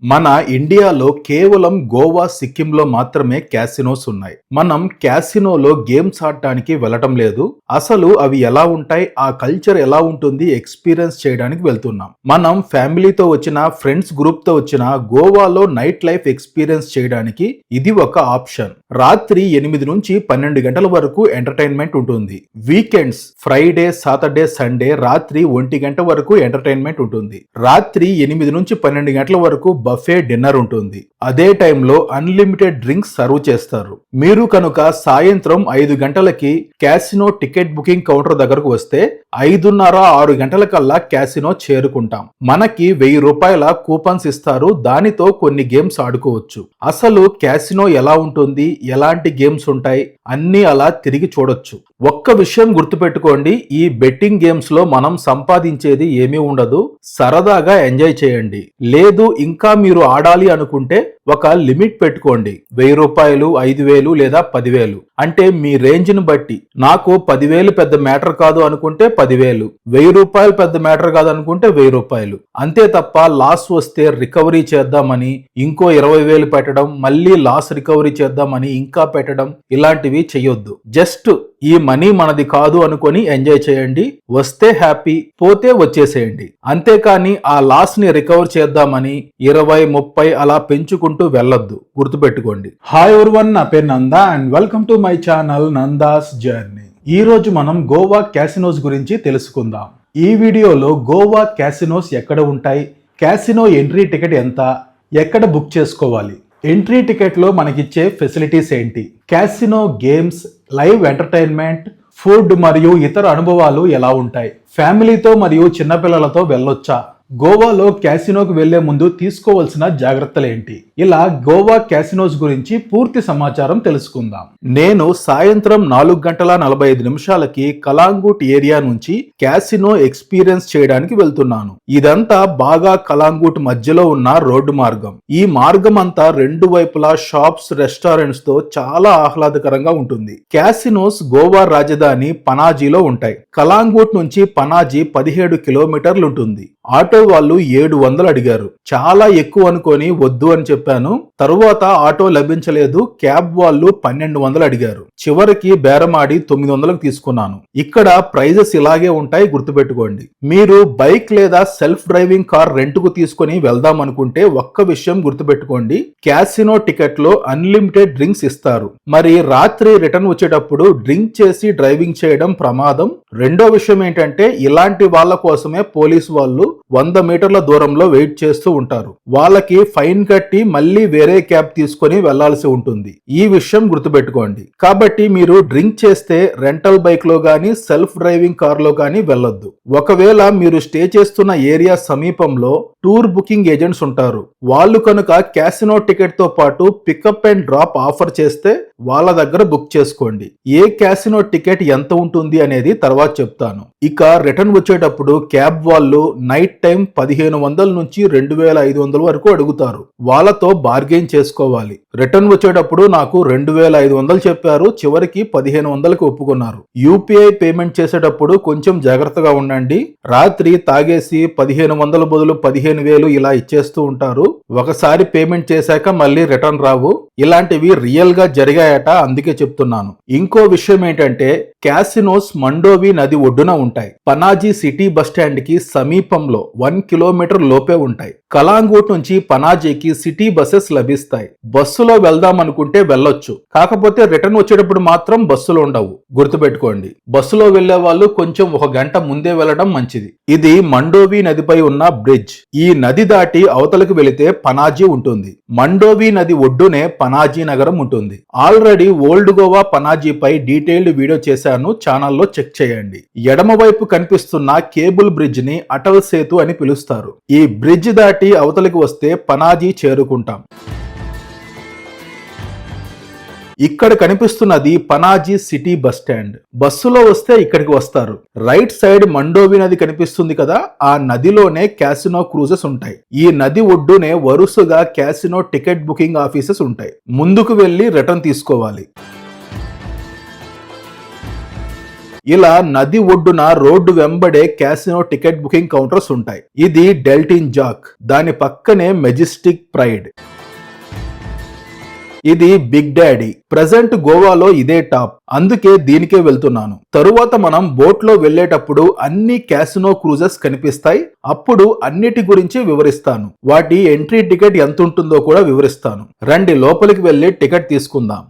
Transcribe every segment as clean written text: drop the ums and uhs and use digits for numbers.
మన ఇండియాలో కేవలం గోవా, సిక్కింలో మాత్రమే క్యాసినోస్ ఉన్నాయి. మనం క్యాసినోలో గేమ్స్ ఆడటానికి వెళ్ళటం లేదు. అసలు అవి ఎలా ఉంటాయి, ఆ కల్చర్ ఎలా ఉంటుంది ఎక్స్పీరియన్స్ చేయడానికి వెళ్తున్నాం. మనం ఫ్యామిలీతో వచ్చిన, ఫ్రెండ్స్ గ్రూప్ తో వచ్చిన గోవాలో నైట్ లైఫ్ ఎక్స్పీరియన్స్ చేయడానికి ఇది ఒక ఆప్షన్. రాత్రి 8 నుంచి 12 గంటల వరకు ఎంటర్టైన్మెంట్ ఉంటుంది. వీకెండ్స్ ఫ్రైడే, సాటర్డే, సండే రాత్రి 1 గంట వరకు ఎంటర్టైన్మెంట్ ఉంటుంది. రాత్రి 8 నుంచి 12 గంటల వరకు బఫే డిన్నర్ ఉంటుంది. అదే టైంలో అన్లిమిటెడ్ డ్రింక్స్ సర్వ్ చేస్తారు. మీరు కనుక సాయంత్రం 5 గంటలకి క్యాసినో టికెట్ బుకింగ్ కౌంటర్ దగ్గరకు వస్తే 5:30-6 గంటల కల్లా క్యాసినో చేరుకుంటాం. మనకి 1000 రూపాయల కూపన్స్ ఇస్తారు. దానితో కొన్ని గేమ్స్ ఆడుకోవచ్చు. అసలు క్యాసినో ఎలా ఉంటుంది, ఎలాంటి గేమ్స్ ఉంటాయి అన్నీ అలా తిరిగి చూడొచ్చు. ఒక్క విషయం గుర్తుపెట్టుకోండి, ఈ బెట్టింగ్ గేమ్స్ లో మనం సంపాదించేది ఏమీ ఉండదు. సరదాగా ఎంజాయ్ చేయండి. లేదు ఇంకా మీరు ఆడాలి అనుకుంటే ఒక లిమిట్ పెట్టుకోండి. 1000 రూపాయలు, 5000 లేదా 10,000. అంటే మీ రేంజ్ ని బట్టి. నాకు 10,000 పెద్ద మ్యాటర్ కాదు అనుకుంటే 10,000, 1000 రూపాయలు పెద్ద మ్యాటర్ కాదు అనుకుంటే 1000 రూపాయలు. అంతే తప్ప లాస్ వస్తే రికవరీ చేద్దామని ఇంకో 20,000 పెట్టడం, మళ్ళీ లాస్ రికవరీ చేద్దామని ఇంకా పెట్టడం ఇలాంటివి చెయ్యొద్దు. జస్ట్ ఈ మనీ మనది కాదు అనుకొని ఎంజాయ్ చేయండి. వస్తే హ్యాపీ, పోతే వచ్చేసేయండి. అంతేకాని ఆ లాస్ ని రికవర్ చేద్దామని 20-30 అలా పెంచుకుంటూ వెళ్ళొద్దు. గుర్తుపెట్టుకోండి. హాయ్ ఎవరీవన్, నా పేరు Nanda and welcome to my channel Nanda's journey. ఈ రోజు మనం గోవా క్యాసినోస్ గురించి తెలుసుకుందాం. ఈ వీడియోలో గోవా క్యాసినోస్ ఎక్కడ ఉంటాయి, క్యాసినో ఎంట్రీ టికెట్ ఎంత, ఎక్కడ బుక్ చేసుకోవాలి, ఎంట్రీ టికెట్ లో మనకిచ్చే ఫెసిలిటీస్ ఏంటి, casino games, live entertainment, food మరియు ఇతర అనుభవాలు ఎలా ఉంటాయి, ఫ్యామిలీతో మరియు చిన్నపిల్లలతో వెళ్ళొచ్చా, గోవాలో క్యాసినోకి వెళ్లే ముందు తీసుకోవాల్సిన జాగ్రత్తలు ఏంటి, ఇలా గోవా క్యాసినోస్ గురించి పూర్తి సమాచారం తెలుసుకుందాం. నేను సాయంత్రం 4:45 కలాంగుట్ ఏరియా నుంచి క్యాసినో ఎక్స్పీరియన్స్ చేయడానికి వెళ్తున్నాను. ఇదంతా బాగా కలాంగుట్ మధ్యలో ఉన్న రోడ్డు మార్గం. ఈ మార్గం అంతా 2 వైపులా షాప్స్, రెస్టారెంట్స్ తో చాలా ఆహ్లాదకరంగా ఉంటుంది. క్యాసినోస్ గోవా రాజధాని పనాజీలో ఉంటాయి. కలాంగుట్ నుంచి పనాజీ 17 కిలోమీటర్లు ఉంటుంది. ఆటో వాళ్ళు 700 అడిగారు. చాలా ఎక్కువ అనుకొని వద్దు అని చెప్పాను. తరువాత ఆటో లభించలేదు. క్యాబ్ వాళ్ళు 1200 అడిగారు. చివరికి బేరమాడి 900కు తీసుకున్నాను. ఇక్కడ ప్రైజెస్ ఇలాగే ఉంటాయి, గుర్తుపెట్టుకోండి. మీరు బైక్ లేదా సెల్ఫ్ డ్రైవింగ్ కార్ రెంట్ కు తీసుకుని వెళ్దాం అనుకుంటే ఒక్క విషయం గుర్తుపెట్టుకోండి, క్యాసినో టికెట్ లో అన్లిమిటెడ్ డ్రింక్స్ ఇస్తారు. మరి రాత్రి రిటర్న్ వచ్చేటప్పుడు డ్రింక్ చేసి డ్రైవింగ్ చేయడం ప్రమాదం. రెండో విషయం ఏంటంటే ఇలాంటి వాళ్ళ కోసమే పోలీసు వాళ్ళు 100 మీటర్ల దూరంలో వెయిట్ చేస్తూ ఉంటారు. వాళ్ళకి ఫైన్ కట్టి మళ్ళీ వేరే క్యాబ్ తీసుకొని వెళ్లాల్సి ఉంటుంది. ఈ విషయం గుర్తుపెట్టుకోండి. కాబట్టి మీరు డ్రింక్ చేస్తే రెంటల్ బైక్ లో గానీ, సెల్ఫ్ డ్రైవింగ్ కార్ లో గానీ వెళ్ళొద్దు. ఒకవేళ మీరు స్టే చేస్తున్న ఏరియా సమీపంలో టూర్ బుకింగ్ ఏజెంట్స్ ఉంటారు. వాళ్ళు కనుక క్యాసినో టికెట్ తో పాటు పికప్ అండ్ డ్రాప్ ఆఫర్ చేస్తే వాళ్ళ దగ్గర బుక్ చేసుకోండి. ఏ క్యాసినో టికెట్ ఎంత ఉంటుంది అనేది తర్వాత చెప్తాను. ఇక రిటర్న్ వచ్చేటప్పుడు క్యాబ్ వాళ్ళు నైట్ టైం 1500 నుంచి 2500 వరకు అడుగుతారు. వాళ్ళతో బార్గెయిన్ చేసుకోవాలి. రిటర్న్ వచ్చేటప్పుడు నాకు 2500 చెప్పారు. చివరికి 1500కి ఒప్పుకున్నారు. యూపీఐ పేమెంట్ చేసేటప్పుడు కొంచెం జాగ్రత్తగా ఉండండి. రాత్రి తాగేసి 1500 బదులు 15,000 ఇలా ఇచ్చేస్తూ ఉంటారు. ఒకసారి పేమెంట్ చేశాక మళ్ళీ రిటర్న్ రావు. ఇలాంటివి రియల్ గా జరిగాయట, అందుకే చెప్తున్నాను. ఇంకో విషయం ఏంటంటే క్యాసినోస్ మండోవి నది ఒడ్డున ఉంటాయి. పనాజీ సిటీ బస్టాండ్ కి సమీపంలో 1 కిలోమీటర్ లోపే ఉంటాయి. కలాంగూట్ నుంచి పనాజీకి సిటీ బస్సెస్ లభిస్తాయి. బస్సులో వెళ్దాం అనుకుంటే వెళ్ళొచ్చు. కాకపోతే రిటర్న్ వచ్చేటప్పుడు మాత్రం బస్సులు ఉండవు. గుర్తుపెట్టుకోండి. బస్సులో వెళ్లే వాళ్ళు కొంచెం 1 గంట ముందే వెళ్లడం మంచిది. ఇది మండోవి నదిపై ఉన్న బ్రిడ్జ్. ఈ నది దాటి అవతలకు వెళితే పనాజీ ఉంటుంది. మండోవి నది ఒడ్డునే పనాజీ నగరం ఉంటుంది. ఆల్రెడీ ఓల్డ్ గోవా పనాజీపై డీటెయిల్డ్ వీడియో చేశాను, ఛానల్లో చెక్ చేయండి. ఎడమ వైపు కనిపిస్తున్న కేబుల్ బ్రిడ్జ్ ని అటల్ సేతు అని పిలుస్తారు. ఈ బ్రిడ్జ్ దాటి అవతలికి వస్తే పనాజీ చేరుకుంటాం. ఇక్కడ కనిపిస్తున్నది పనాజీ సిటీ బస్టాండ్. బస్సులో వస్తే ఇక్కడికి వస్తారు. రైట్ సైడ్ మండోవి నది కనిపిస్తుంది కదా, ఆ నదిలోనే క్యాసినో క్రూజెస్ ఉంటాయి. ఈ నది ఒడ్డునే వరుసగా క్యాసినో టికెట్ బుకింగ్ ఆఫీసెస్ ఉంటాయి. ముందుకు వెళ్లి రిటర్న్ తీసుకోవాలి. ఇలా నది ఒడ్డున రోడ్డు వెంబడే క్యాసినో టికెట్ బుకింగ్ కౌంటర్స్ ఉంటాయి. ఇది డెల్టిన్ జాక్, దాని పక్కనే మెజెస్టిక్ ప్రైడ్, ఇది బిగ్ డాడీ. ప్రెజెంట్ గోవాలో ఇదే టాప్, అందుకే దీనికే వెళ్తున్నాను. తరువాత మనం బోట్ లో వెళ్లేటప్పుడు అన్ని క్యాసినో క్రూజెస్ కనిపిస్తాయి. అప్పుడు అన్నిటి గురించి వివరిస్తాను. వాటి ఎంట్రీ టికెట్ ఎంత ఉంటుందో కూడా వివరిస్తాను. రండి లోపలికి వెళ్లి టికెట్ తీసుకుందాం.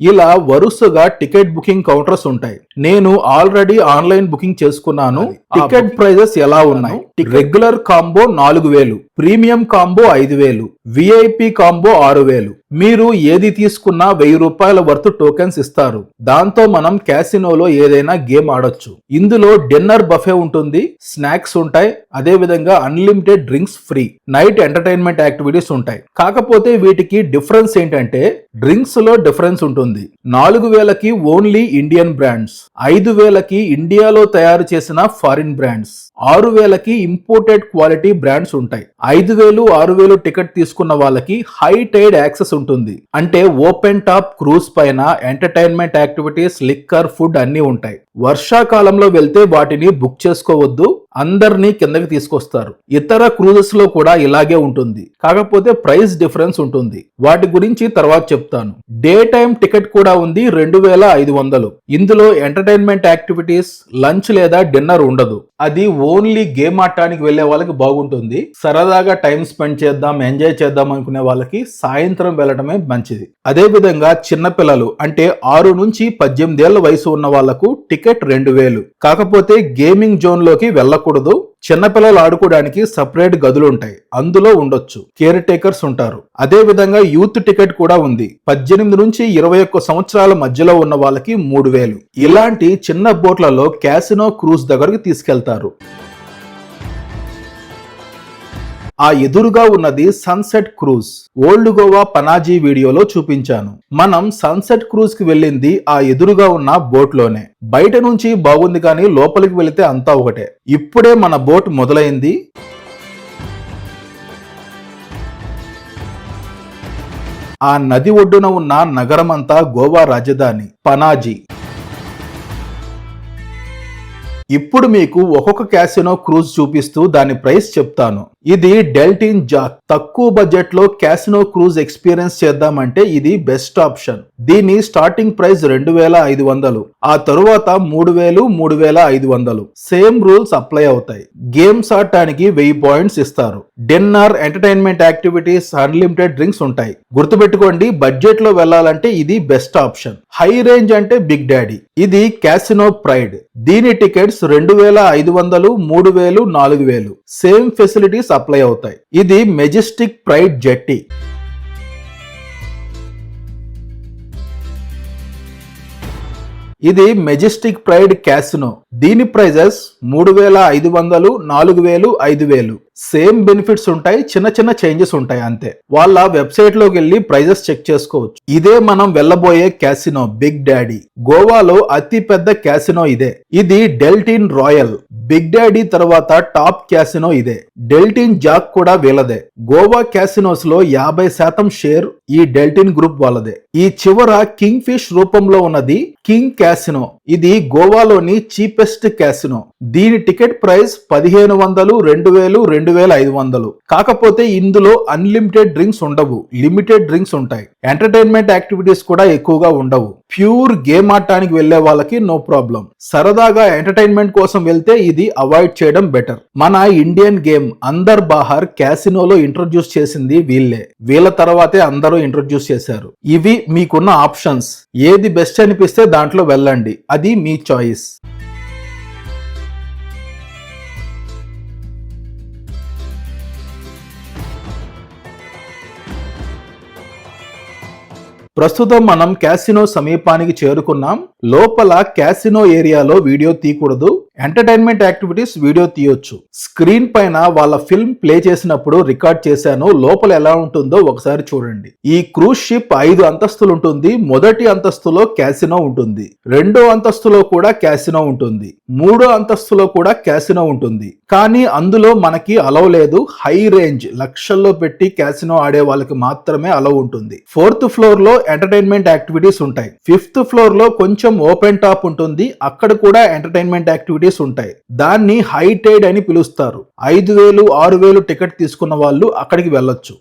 ఇలా వరుసగా టికెట్ బుకింగ్ కౌంటర్స్ ఉంటాయి. నేను ఆల్రెడీ ఆన్లైన్ బుకింగ్ చేసుకున్నాను. టికెట్ ప్రైజెస్ ఎలా ఉన్నాయి? Regular combo 4000, premium combo 5000, VIP combo 6000. మీరు ఏది తీసుకున్నా 1000 రూపాయల వర్త్ టోకెన్స్ ఇస్తారు. దాంతో మనం క్యాసినోలో ఏదైనా గేమ్ ఆడొచ్చు. ఇందులో డిన్నర్ బఫే ఉంటుంది, స్నాక్స్ ఉంటాయి, అదే విధంగా unlimited drinks free, night entertainment activities ఉంటాయి. కాకపోతే వీటికి డిఫరెన్స్ ఏంటంటే డ్రింక్స్ లో డిఫరెన్స్ ఉంటుంది. 4000కి ఓన్లీ ఇండియన్ బ్రాండ్స్, 5000కి ఇండియాలో తయారు చేసిన ఫారిన్ బ్రాండ్స్, 6000కి ఇంపోర్టెడ్ క్వాలిటీ బ్రాండ్స్ ఉంటాయి. 5000, 6000 టికెట్ తీసుకున్న వాళ్ళకి హై టైడ్ యాక్సెస్ ఉంటుంది. అంటే ఓపెన్ టాప్ క్రూజ్ పైన ఎంటర్టైన్మెంట్ యాక్టివిటీస్, లిక్కర్, ఫుడ్ అన్ని ఉంటాయి. వర్షాకాలంలో వెళ్తే వాటిని బుక్ చేసుకోవద్దు, అందరినీ కిందకి తీసుకొస్తారు. ఇతర క్రూజెస్ లో కూడా ఇలాగే ఉంటుంది, కాకపోతే ప్రైస్ డిఫరెన్స్ ఉంటుంది. వాటి గురించి తర్వాత చెప్తాను. డే టైం టికెట్ కూడా ఉంది, 2500. ఇందులో ఎంటర్టైన్మెంట్ యాక్టివిటీస్, లంచ్ లేదా డిన్నర్ ఉండదు. అది ఓన్లీ గేమ్ ఆడటానికి వెళ్లే వాళ్ళకి బాగుంటుంది. సరదాగా టైం స్పెండ్ చేద్దాం, ఎంజాయ్ చేద్దాం అనుకునే వాళ్ళకి సాయంత్రం వెళ్ళడమే మంచిది. అదే విధంగా చిన్నపిల్లలు అంటే 6 నుంచి 18 ఏళ్ల వయసు ఉన్న వాళ్లకు టికెట్ 2000. కాకపోతే గేమింగ్ జోన్ లోకి వెళ్ళకూడదు. చిన్నపిల్లలు ఆడుకోవడానికి సపరేట్ గదులు ఉంటాయి, అందులో ఉండొచ్చు. కేర్ టేకర్స్ ఉంటారు. అదే విధంగా యూత్ టికెట్ కూడా ఉంది. 18 నుంచి 21 సంవత్సరాల మధ్యలో ఉన్న వాళ్ళకి 3000. ఇలాంటి చిన్న బోట్లలో క్యాసినో క్రూజ్ దగ్గరకు తీసుకెళ్తారు. ఆ ఎదురుగా ఉన్నది sunset cruise. Old Goa Panaji వీడియోలో చూపించాను. మనం సన్సెట్ క్రూజ్ కి వెళ్ళింది ఆ ఎదురుగా ఉన్న బోట్ లోనే. బయట నుంచి బాగుంది కానీ లోపలికి వెళితే అంతా ఒకటే. ఇప్పుడే మన బోట్ మొదలైంది. ఆ నది ఒడ్డున ఉన్న నగరమంతా గోవా రాజధాని పనాజీ. ఇప్పుడు మీకు ఒక్కొక్క క్యాసినో క్రూజ్ చూపిస్తూ దాని ప్రైస్ చెప్తాను. ఇది డెల్టిన్ జాక్. తక్కువ బడ్జెట్ లో క్యాసినో క్రూజ్ ఎక్స్పీరియన్స్ చేద్దామంటే ఇది బెస్ట్ ఆప్షన్. దీని స్టార్టింగ్ ప్రైస్ 2500, ఆ తరువాత 3000, 3500. సేమ్ రూల్స్ అప్లై అవుతాయి. గేమ్స్ ఆడటానికి 1000 పాయింట్స్ ఇస్తారు. Dinner, entertainment activities, unlimited drinks ఉంటాయి. గుర్తుపెట్టుకోండి, బడ్జెట్ లో వెళ్ళాలంటే ఇది బెస్ట్ ఆప్షన్. హై రేంజ్ అంటే బిగ్ డాడీ. ఇది క్యాసినో ప్రైడ్. దీని టికెట్స్ 2500, 3000, 4000. సేమ్ ఫెసిలిటీస్ అప్లై అవుతాయి. ఇది మెజెస్టిక్ ప్రైడ్ జెట్టి. ఇది మెజెస్టిక్ ప్రైడ్ క్యాసినో. దీని ప్రైజెస్ 3500, 4000, 5000. సేమ్ బెనిఫిట్స్ ఉంటాయి, చిన్న చిన్న చేంజెస్ ఉంటాయి అంతే. వాళ్ళ వెబ్సైట్ లోకి వెళ్ళి ప్రైజెస్ చెక్ చేసుకోవచ్చు. ఇదే మనం వెళ్ళబోయే క్యాసినో బిగ్ డాడీ. గోవాలో అతి పెద్ద క్యాసినో ఇదే. ఇది డెల్టిన్ రాయల్. బిగ్ డాడీ తర్వాత టాప్ క్యాసినో ఇదే. డెల్టిన్ జాక్ కూడా వీళ్ళదే. గోవా క్యాసినోస్ లో 50% షేర్ ఈ డెల్టిన్ గ్రూప్ వాళ్ళదే. ఈ చివర కింగ్ ఫిష్ రూపంలో ఉన్నది కింగ్ క్యాసినో. ఇది గోవాలోని చీపెస్ట్ క్యాసినో. దీని టికెట్ ప్రైస్ 1500, 2000, 2500. కాకపోతే ఇందులో అన్లిమిటెడ్ డ్రింక్స్ ఉండవు, లిమిటెడ్ డ్రింక్స్ ఉంటాయి. ఎంటర్టైన్మెంట్ యాక్టివిటీస్ కూడా ఎక్కువగా ఉండవు. ప్యూర్ గేమ్ ఆడటానికి వెళ్లే వాళ్ళకి నో ప్రాబ్లం. సరదాగా ఎంటర్టైన్మెంట్ కోసం వెళ్తే ఇది అవాయిడ్ చేయడం బెటర్. మన ఇండియన్ గేమ్ అందర్ బాహర్ క్యాసినోలో ఇంట్రొడ్యూస్ చేసింది వీళ్ళే. వీళ్ళ తర్వాతే అందరూ ఇంట్రొడ్యూస్ చేశారు. ఇవి మీకున్న ఆప్షన్స్. ఏది బెస్ట్ అనిపిస్తే దాంట్లో వెళ్ళండి, అది మీ చాయిస్. ప్రస్తుతం మనం క్యాసినో సమీపానికి చేరుకున్నాం. లోపల క్యాసినో ఏరియాలో వీడియో తీయకూడదు. ఎంటర్టైన్మెంట్ యాక్టివిటీస్ వీడియో తీయొచ్చు. స్క్రీన్ పైన వాళ్ళ ఫిల్మ్ ప్లే చేసినప్పుడు రికార్డ్ చేశాను. లోపల ఎలా ఉంటుందో ఒకసారి చూడండి. ఈ క్రూజ్ షిప్ 5 అంతస్తులు ఉంటుంది. మొదటి అంతస్తులో క్యాసినో ఉంటుంది. 2వ అంతస్తులో కూడా క్యాసినో ఉంటుంది. 3వ అంతస్తులో కూడా క్యాసినో ఉంటుంది. కానీ అందులో మనకి అలౌ లేదు. హై రేంజ్ లక్షల్లో పెట్టి క్యాసినో ఆడే వాళ్ళకి మాత్రమే అలౌ ఉంటుంది. 4th ఫ్లోర్ లో ఎంటర్టైన్మెంట్ యాక్టివిటీస్ ఉంటాయి. 5th ఫ్లోర్ లో కొంచెం ఓపెన్ టాప్ ఉంటుంది, అక్కడ కూడా ఎంటర్టైన్మెంట్ యాక్టివిటీస్ ఉంటాయి. దాన్ని హై టైడ్ అని పిలుస్తారు. 5,000 6,000 టికెట్ తీసుకున్న వాళ్ళు అక్కడికి వెళ్ళొచ్చు.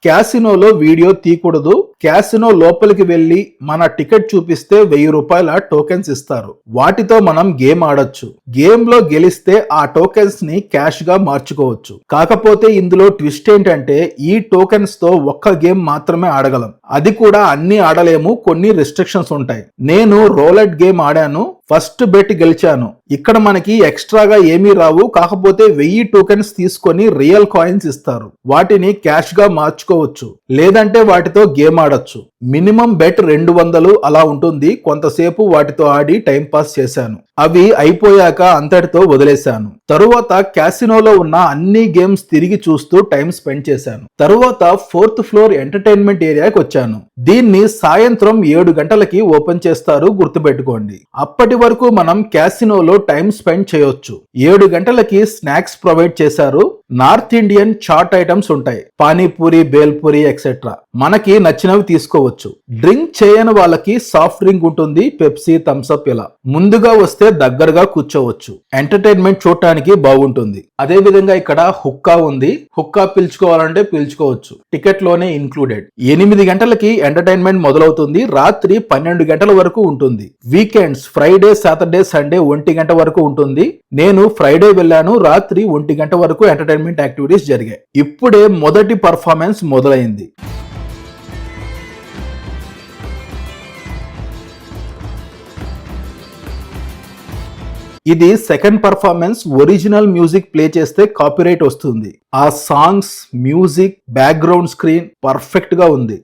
క్యాసినోలో వీడియో తీయకూడదు. క్యాసినో లోపలికి వెళ్లి మన టికెట్ చూపిస్తే 1000 రూపాయల టోకెన్స్ ఇస్తారు. వాటితో మనం గేమ్ ఆడొచ్చు. గేమ్ లో గెలిస్తే ఆ టోకెన్స్ ని క్యాష్ గా మార్చుకోవచ్చు. కాకపోతే ఇందులో ట్విస్ట్ ఏంటంటే ఈ టోకెన్స్ తో ఒక్క గేమ్ మాత్రమే ఆడగలం. అది కూడా అన్ని ఆడలేము, కొన్ని రెస్ట్రిక్షన్స్ ఉంటాయి. నేను రోలెట్ గేమ్ ఆడాను, ఫస్ట్ బెట్ గెలిచాను. ఇక్కడ మనకి ఎక్స్ట్రాగా ఏమీ రావు, కాకపోతే 1000 టోకెన్స్ తీసుకొని రియల్ కాయిన్స్ ఇస్తారు. వాటిని క్యాష్ గా మార్చుకోవచ్చు, లేదంటే వాటితో గేమ్ ఆడొచ్చు. మినిమం బెట్ 200 అలా ఉంటుంది. కొంతసేపు వాటితో ఆడి టైం పాస్ చేశాను. అవి అయిపోయాక అంతటితో వదిలేశాను. తరువాత క్యాసినోలో ఉన్న అన్ని గేమ్స్ తిరిగి చూస్తూ టైం స్పెండ్ చేశాను. తరువాత 4th ఫ్లోర్ ఎంటర్టైన్మెంట్ ఏరియాకి వచ్చాను. దీన్ని సాయంత్రం 7 గంటలకి ఓపెన్ చేస్తారు, గుర్తుపెట్టుకోండి. అప్పటి వరకు మనం క్యాసినోలో టైం స్పెండ్ చేయొచ్చు. 7 గంటలకి స్నాక్స్ ప్రొవైడ్ చేశారు. నార్త్ ఇండియన్ చాట్ ఐటమ్స్ ఉంటాయి, పానీపూరి, బేల్పూరి ఎక్సెట్రా. మనకి నచ్చినవి తీసుకోవచ్చు. డ్రింక్ చేయని వాళ్ళకి సాఫ్ట్ డ్రింక్ ఉంటుంది, పెప్సీ, థమ్స్అప్ ఇలా. ముందుగా వస్తే దగ్గరగా కూర్చోవచ్చు. ఎంటర్టైన్మెంట్ చూడటానికి బాగుంటుంది. అదే విధంగా ఇక్కడ హుక్కా ఉంది. హుక్కా పిలుచుకోవాలంటే పిలుచుకోవచ్చు, టికెట్ లోనే ఇన్క్లూడెడ్. 8 గంటలకి ఎంటర్టైన్మెంట్ మొదలవుతుంది, రాత్రి 12 గంటల వరకు ఉంటుంది. వీకెండ్స్ ఫ్రైడే, సాటర్డే, సండే 1 గంట వరకు ఉంటుంది. నేను ఫ్రైడే వెళ్ళాను, రాత్రి 1 గంట వరకు ఎంటర్టైన్మెంట్ యాక్టివిటీస్ జరిగాయి. ఇప్పుడే మొదటి పర్ఫార్మెన్స్ మొదలైంది. ఇది second performance. Original music play చేస్తే కాపీరైట్ వస్తుంది. ఆ songs, music, background screen perfect గా ఉంది.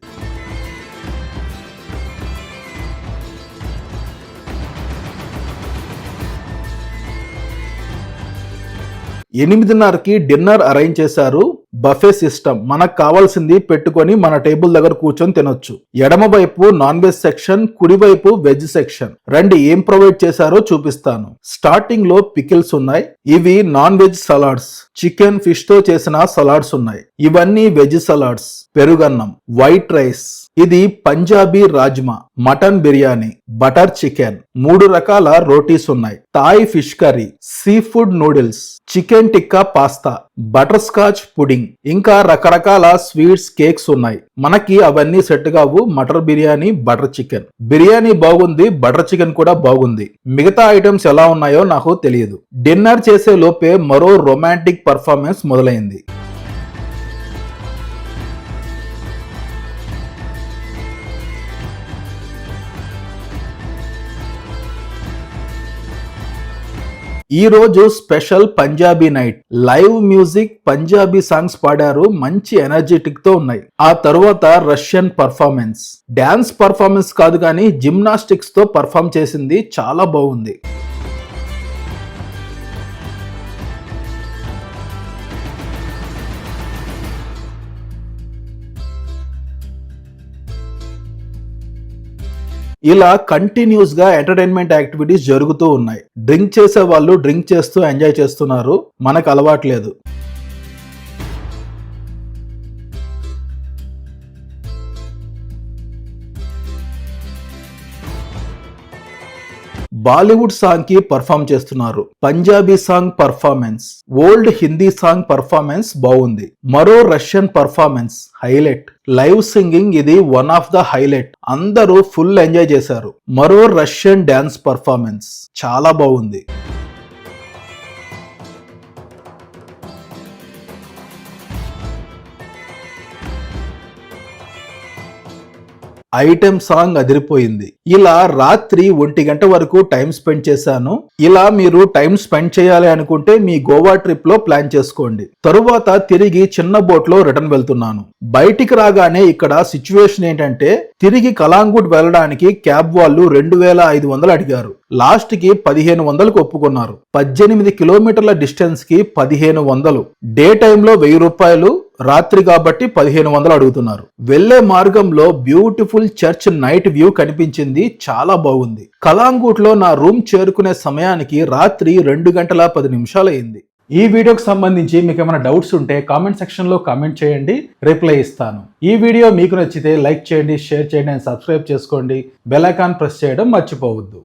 8:30కి డిన్నర్ అరేంజ్ చేశారు. Buffet system. మనకు కావాల్సింది పెట్టుకొని మన టేబుల్ దగ్గర కూర్చొని తినొచ్చు. ఎడమ వైపు నాన్ వెజ్ సెక్షన్, కుడివైపు వెజ్ సెక్షన్. రండి ఏం ప్రొవైడ్ చేశారో చూపిస్తాను. స్టార్టింగ్ లో పికిల్స్ ఉన్నాయి. ఇవి non veg salads. Chicken, fish తో చేసిన సలాడ్స్ ఉన్నాయి. ఇవన్నీ వెజ్ సలాడ్స్. పెరుగన్నం, వైట్ రైస్. ఇది Punjabi rajma, mutton biryani, butter chicken, 3 రకాల రోటీస్ ఉన్నాయి. Thai fish curry, seafood noodles, chicken tikka pasta, butterscotch pudding, ఇంకా రకరకాల స్వీట్స్, కేక్స్ ఉన్నాయి. మనకి అవన్నీ సెట్ కావు. Matar biryani, butter chicken. బిర్యానీ బాగుంది, బటర్ చికెన్ కూడా బాగుంది. మిగతా ఐటమ్స్ ఎలా ఉన్నాయో నాకు తెలియదు. డిన్నర్ చేసే లోపే మరో రొమాంటిక్ పర్ఫార్మెన్స్ మొదలైంది. ఈ రోజు special Punjabi night. Live music, Punjabi songs పాడారు. మంచి ఎనర్జెటిక్ తో ఉన్నాయి. ఆ తరువాత రష్యన్ పర్ఫార్మెన్స్. డాన్స్ పర్ఫార్మెన్స్ కాదు కానీ జిమ్నాస్టిక్స్ తో పర్ఫార్మ్ చేసింది. చాలా బాగుంది. ఇలా కంటిన్యూస్ గా ఎంటర్టైన్మెంట్ యాక్టివిటీస్ జరుగుతూ ఉన్నాయి. డ్రింక్ చేసే వాళ్ళు డ్రింక్ చేస్తూ ఎంజాయ్ చేస్తున్నారు. మనకు అలవాట్లేదు. బాలీవుడ్ సాంగ్ కి పర్ఫామ్ చేస్తున్నారు. Punjabi song performance, old Hindi song performance బాగుంది. మరో Russian performance highlight. Live singing ఇది వన్ ఆఫ్ ద హైలైట్. అందరూ ఫుల్ ఎంజాయ్ చేశారు. మరో రష్యన్ డాన్స్ పర్ఫార్మెన్స్ చాలా బాగుంది. ఐటెం సాంగ్ అదిరిపోయింది. ఇలా రాత్రి 1 గంట వరకు టైం స్పెండ్ చేశాను. ఇలా మీరు టైం స్పెండ్ చేయాలి అనుకుంటే మీ గోవా ట్రిప్ లో ప్లాన్ చేసుకోండి. తరువాత తిరిగి చిన్న బోట్ లో రిటర్న్ వెళ్తున్నాను. బయటికి రాగానే ఇక్కడ సిచ్యువేషన్ ఏంటంటే తిరిగి కలాంగుట్ వెళ్ళడానికి క్యాబ్ వాళ్ళు 2500 అడిగారు. లాస్ట్ కి 1500కు ఒప్పుకున్నారు. 18 కిలోమీటర్ల డిస్టెన్స్ కి 1500. డే టైంలో 1000 రూపాయలు, రాత్రి కాబట్టి 1500 అడుగుతున్నారు. వెళ్లే మార్గంలో బ్యూటిఫుల్ చర్చ్ నైట్ వ్యూ కనిపించింది. చాలా బాగుంది. కలాంగుట్ లో నా రూమ్ చేరుకునే సమయానికి రాత్రి 2 గంటల 10 నిమిషాలు అయింది. ఈ వీడియోకి సంబంధించి మీకు ఏమైనా డౌట్స్ ఉంటే కామెంట్ సెక్షన్లో కామెంట్ చేయండి, రిప్లై ఇస్తాను. ఈ వీడియో మీకు నచ్చితే లైక్ చేయండి, షేర్ చేయండి అండ్ సబ్స్క్రైబ్ చేసుకోండి. బెల్ ఐకాన్ ప్రెస్ చేయడం మర్చిపోవద్దు.